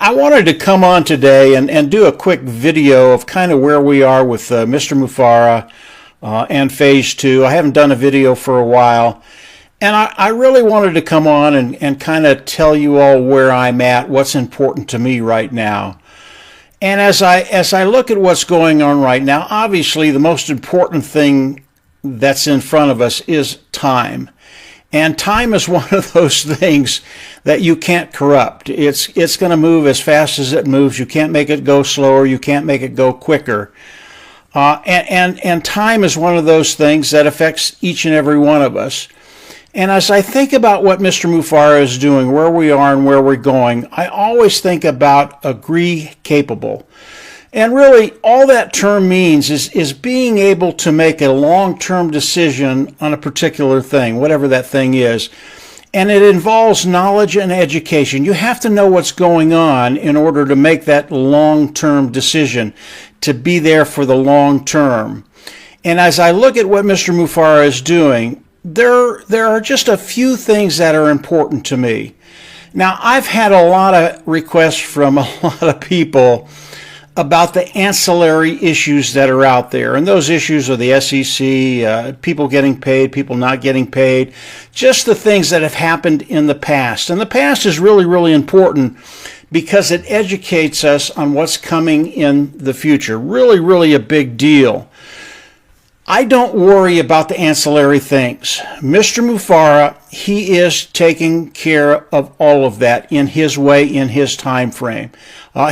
I wanted to come on today and do a quick video of kind of where we are with Mr. Mufareh and phase 2. I haven't done a video for a while, and I really wanted to come on and kind of tell you all where I'm at, what's important to me right now. And as I look at what's going on right now, obviously the most important thing that's in front of us is time. And time is one of those things that you can't corrupt. It's going to move as fast as it moves. You can't make it go slower. You can't make it go quicker. And time is one of those things that affects each and every one of us. And as I think about what Mr. Mufareh is doing, where we are and where we're going, I always think about agree capable. And really, all that term means is being able to make a long-term decision on a particular thing, whatever that thing is. And it involves knowledge and education. You have to know what's going on in order to make that long-term decision, to be there for the long term. And as I look at what Mr. Mufareh is doing, there are just a few things that are important to me. Now, I've had a lot of requests from a lot of people about the ancillary issues that are out there. And those issues are the SEC, people getting paid, people not getting paid, just the things that have happened in the past. And the past is really, really important because it educates us on what's coming in the future. Really, really a big deal. I don't worry about the ancillary things. Mr. Mufareh, he is taking care of all of that in his way, in his time frame.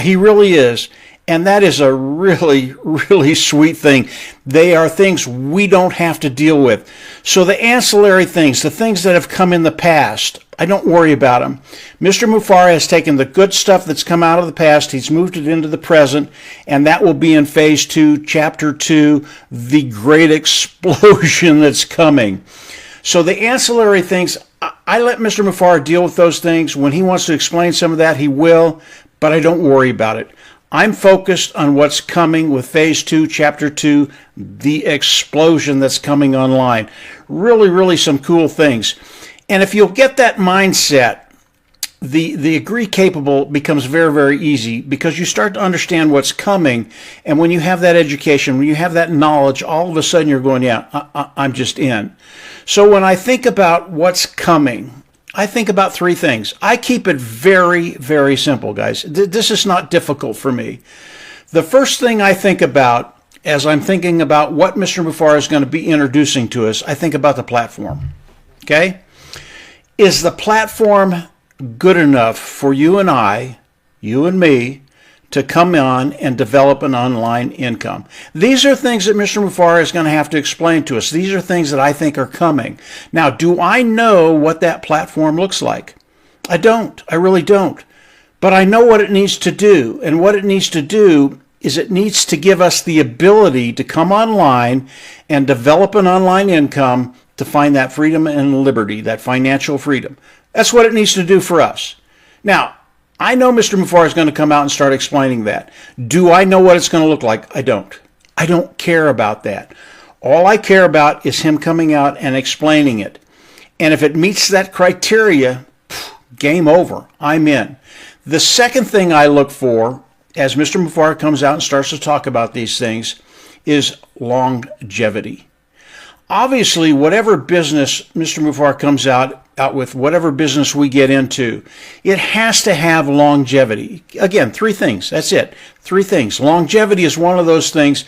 He really is. And that is a really, really sweet thing. They are things we don't have to deal with. So the ancillary things, the things that have come in the past, I don't worry about them. Mr. Mufareh has taken the good stuff that's come out of the past, he's moved it into the present, and that will be in phase 2, chapter 2, the great explosion that's coming. So the ancillary things, I let Mr. Mufareh deal with those things. When he wants to explain some of that, he will, but I don't worry about it. I'm focused on what's coming with phase 2, chapter 2, the explosion that's coming online. Really, really some cool things. And if you'll get that mindset, the agree capable becomes very, very easy because you start to understand what's coming. And when you have that education, when you have that knowledge, all of a sudden you're going, yeah, I'm just in. So when I think about what's coming, I think about 3 things. I keep it very, very simple, guys. This is not difficult for me. The first thing I think about as I'm thinking about what Mr. Mufareh is going to be introducing to us, I think about the platform. Okay? Is the platform good enough for you and I, you and me, to come on and develop an online income? These are things that Mr. Mufareh is going to have to explain to us. These are things that I think are coming. Now, do I know what that platform looks like? I don't. I really don't. But I know what it needs to do. And what it needs to do is it needs to give us the ability to come online and develop an online income to find that freedom and liberty, that financial freedom. That's what it needs to do for us. Now, I know Mr. Mufareh is going to come out and start explaining that. Do I know what it's going to look like? I don't. I don't care about that. All I care about is him coming out and explaining it. And if it meets that criteria, game over. I'm in. The second thing I look for, as Mr. Mufareh comes out and starts to talk about these things, is longevity. Obviously, whatever business Mr. Mufareh comes out with, whatever business we get into, it has to have longevity. Again, 3 things. That's it. 3 things. Longevity is one of those things.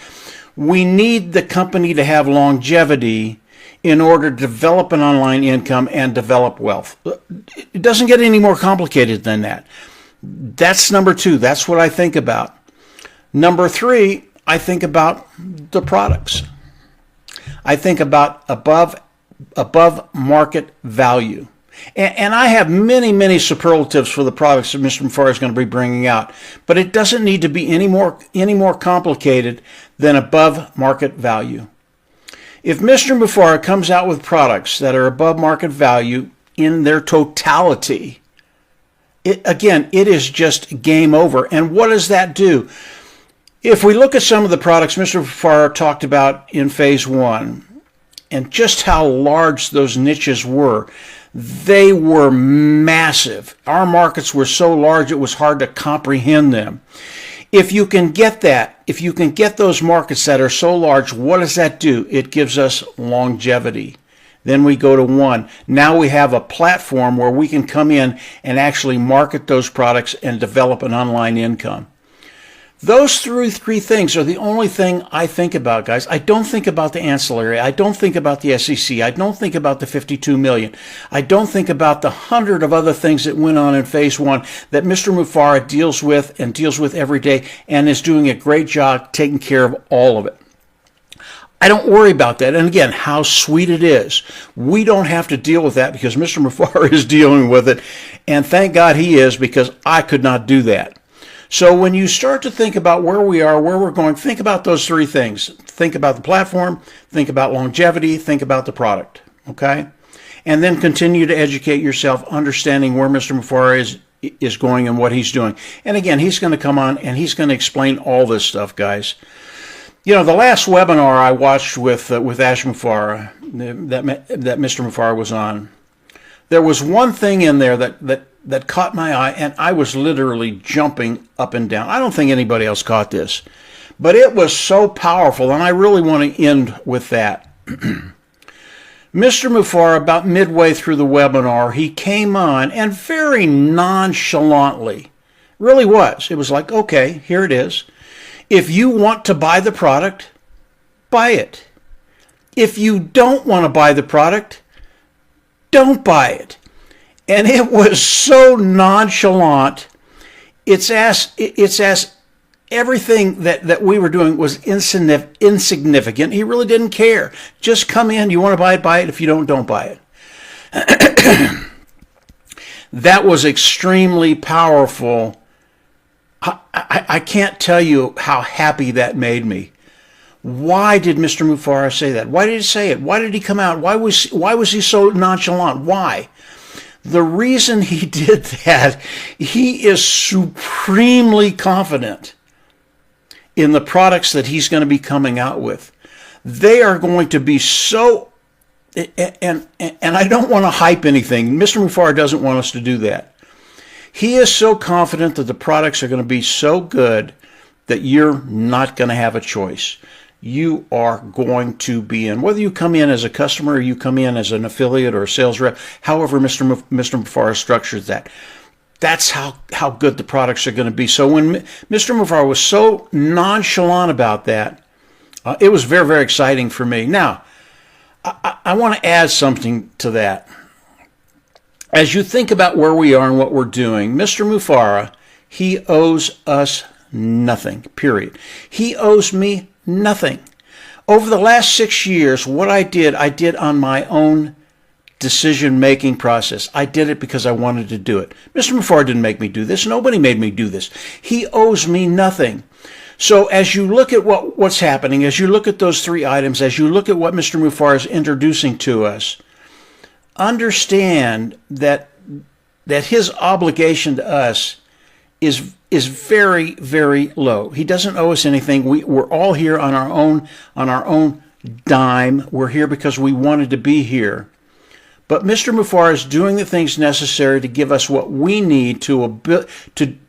We need the company to have longevity in order to develop an online income and develop wealth. It doesn't get any more complicated than that. That's number 2. That's what I think about. Number 3, I think about the products. I think about above market value. And I have many, many superlatives for the products that Mr. Mufareh is going to be bringing out. But it doesn't need to be any more complicated than above market value. If Mr. Mufareh comes out with products that are above market value in their totality, it is just game over. And what does that do? If we look at some of the products Mr. Mufareh talked about in phase 1, and just how large those niches were, They were massive. Our markets were so large it was hard to comprehend them. If you can get that, if you can get those markets that are so large, what does that do? It gives us longevity. Then we go to one. Now we have a platform where we can come in and actually market those products and develop an online income. Those three things are the only thing I think about, guys. I don't think about the ancillary. I don't think about the SEC. I don't think about the 52 million. I don't think about the 100 of other things that went on in phase one that Mr. Mufareh deals with and deals with every day and is doing a great job taking care of all of it. I don't worry about that. And again, how sweet it is. We don't have to deal with that because Mr. Mufareh is dealing with it. And thank God he is, because I could not do that. So when you start to think about where we are, where we're going, think about those three things. Think about the platform, think about longevity, think about the product, okay? And then continue to educate yourself, understanding where Mr. Mufareh is going and what he's doing. And again, he's going to come on and he's going to explain all this stuff, guys. You know, the last webinar I watched with Ash Mufareh, that Mr. Mufareh was on, there was one thing in there that caught my eye, and I was literally jumping up and down. I don't think anybody else caught this, but it was so powerful, and I really want to end with that. Mr. Mufareh, about midway through the webinar, he came on and very nonchalantly, really was. It was like, okay, here it is. If you want to buy the product, buy it. If you don't want to buy the product, don't buy it. And it was so nonchalant. It's as everything that we were doing was insignificant. He really didn't care. Just come in. You want to buy it, buy it. If you don't buy it. That was extremely powerful. I can't tell you how happy that made me. Why did Mr. Mufareh say that? Why did he say it? Why did he come out? Why was he so nonchalant? Why? The reason he did that, he is supremely confident in the products that he's going to be coming out with. They are going to be so, and I don't want to hype anything. Mr. Mufareh doesn't want us to do that. He is so confident that the products are going to be so good that you're not going to have a choice. You are going to be in, whether you come in as a customer or you come in as an affiliate or a sales rep, however Mr. Mufareh structures that. That's how good the products are going to be. So when Mr. Mufareh was so nonchalant about that, it was very, very exciting for me. Now, I want to add something to that. As you think about where we are and what we're doing, Mr. Mufareh, he owes us nothing, period. He owes me nothing. Over the last 6 years, what I did on my own decision-making process. I did it because I wanted to do it. Mr. Mufareh didn't make me do this. Nobody made me do this. He owes me nothing. So as you look at what's happening, as you look at those three items, as you look at what Mr. Mufareh is introducing to us, understand that his obligation to us is very, very low. He doesn't owe us anything. We're all here on our own dime. We're here because we wanted to be here. But Mr. Mufareh is doing the things necessary to give us what we need to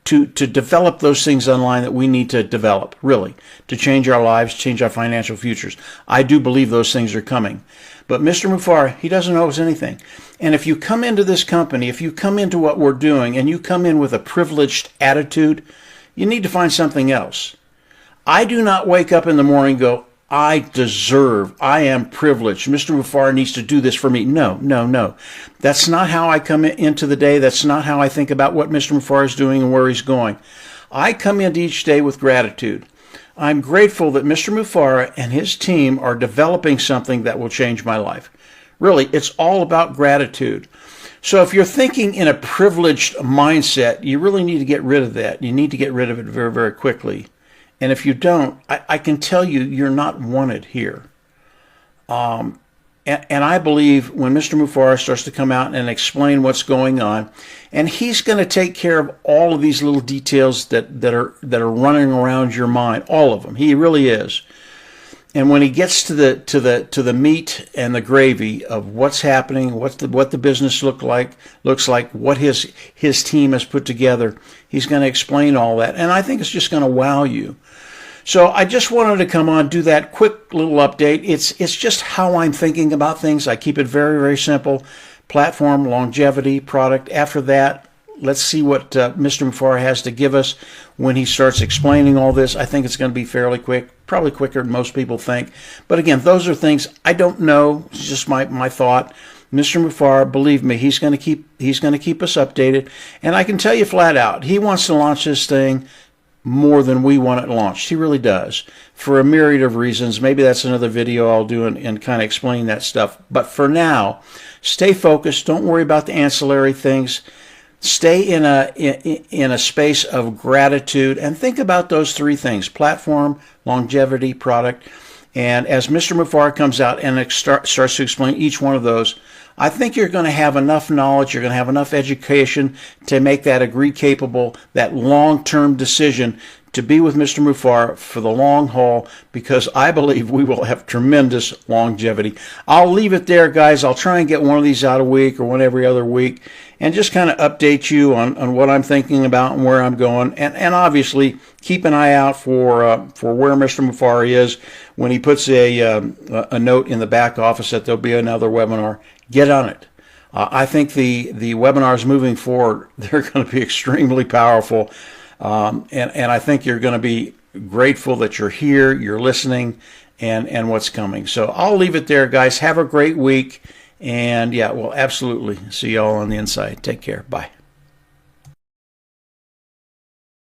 develop those things online that we need to develop, really, to change our lives, change our financial futures. I do believe those things are coming. But Mr. Mufareh, he doesn't owe us anything. And if you come into this company, if you come into what we're doing, and you come in with a privileged attitude, you need to find something else. I do not wake up in the morning and go, I deserve, I am privileged. Mr. Mufareh needs to do this for me. No, no, no. That's not how I come into the day. That's not how I think about what Mr. Mufareh is doing and where he's going. I come into each day with gratitude. I'm grateful that Mr. Mufareh and his team are developing something that will change my life. Really, it's all about gratitude. So if you're thinking in a privileged mindset, you really need to get rid of that. You need to get rid of it very, very quickly. And if you don't, I can tell you, you're not wanted here. And I believe when Mr. Mufareh starts to come out and explain what's going on, and he's going to take care of all of these little details that are running around your mind, all of them. He really is. And when he gets to the meat and the gravy of what's happening, what the business looks like, what his team has put together, he's going to explain all that, and I think it's just going to wow you. So I just wanted to come on, do that quick little update. It's just how I'm thinking about things. I keep it very, very simple. Platform, longevity, product. After that, let's see what Mr. Mufareh has to give us when he starts explaining all this. I think it's going to be fairly quick, probably quicker than most people think. But again, those are things I don't know. It's just my thought. Mr. Mufareh, believe me, he's going to keep us updated. And I can tell you flat out, he wants to launch this thing more than we want it launched. He really does, for a myriad of reasons. Maybe that's another video I'll do and kind of explain that stuff. But for now, stay focused. Don't worry about the ancillary things. Stay in a space of gratitude and think about those three things: platform, longevity, product. And as Mr. Mufareh comes out and starts to explain each one of those, I think you're going to have enough knowledge, you're going to have enough education to make that agree-capable, that long-term decision to be with Mr. Mufareh for the long haul, because I believe we will have tremendous longevity. I'll leave it there, guys. I'll try and get one of these out a week or one every other week and just kind of update you on what I'm thinking about and where I'm going. And obviously, keep an eye out for where Mr. Mufareh is when he puts a note in the back office that there'll be another webinar. Get on it. I think the webinars moving forward, they're going to be extremely powerful. And I think you're going to be grateful that you're here, you're listening, and what's coming. So I'll leave it there, guys. Have a great week. And yeah, we'll absolutely see you all on the inside. Take care. Bye.